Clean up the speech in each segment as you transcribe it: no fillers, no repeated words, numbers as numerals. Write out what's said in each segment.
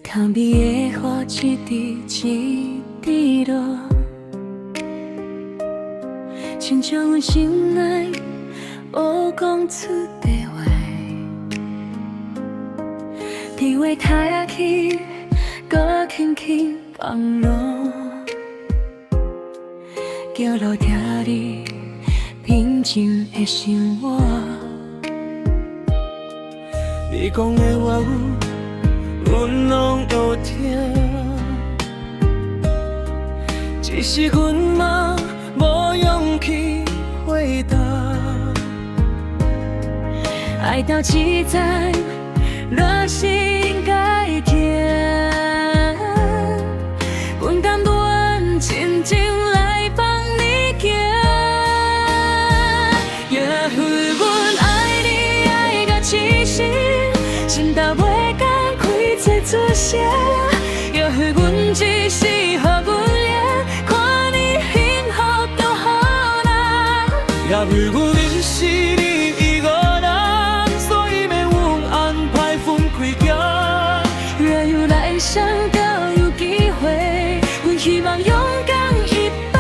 探秘的花一滴一滴落，亲像阮心内无讲出的话，伫话台起，搁轻轻放落，叫落听你平静的生活。你讲的话语，阮拢会听，只是阮嘛无勇气回答。爱到现在，若是应该停，阮甘愿静静来帮你行。也许阮爱你爱到痴心，心到袂敢开嘴出声。也许阮只是予阮恋，看你幸福就好啦。也许阮认识你已无人，所以免阮安排分开行。若有来生都有机会，阮希望勇敢一摆。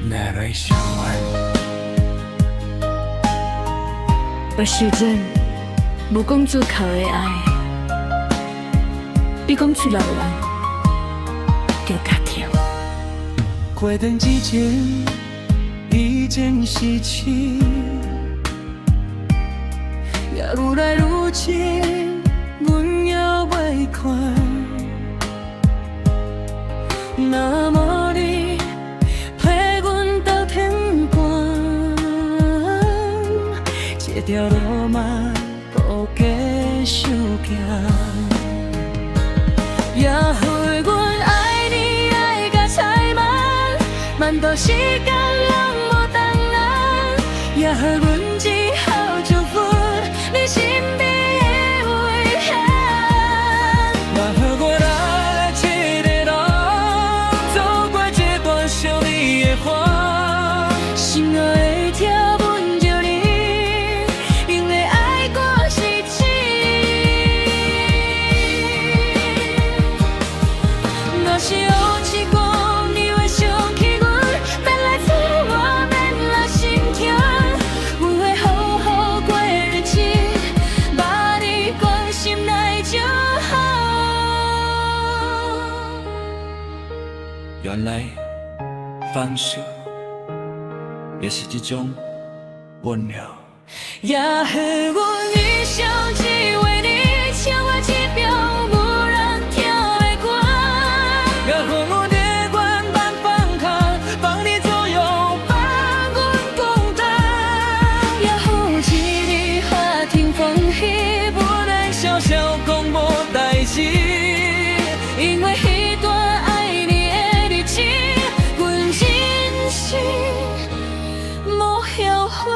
哪来相爱？有时阵无讲出口的爱，比讲出来的爱更加甜。过段之前，一件事情，也愈来愈近，阮也袂看。那么你陪阮到天光，这条路嘛无继续行。也许阮爱你爱甲太慢，慢到时间拢无等咱。也许阮只好祝福你身边的危险。若许我来这个路，走过这段想你的花，心爱的跳吻着你，因为爱过是情。若是有一天你会想起阮，免来刺我，免来心痛，阮会好好过日子，把你关心来就好。原来放手也是一种温柔。也许阮一生只为你唱我一条无人听的歌。也许我跌关半放开，帮你左右，把阮孤单，也许一日法庭风雨，无咱笑笑讲无代志。因为迄段爱你的日子，阮真心无后悔。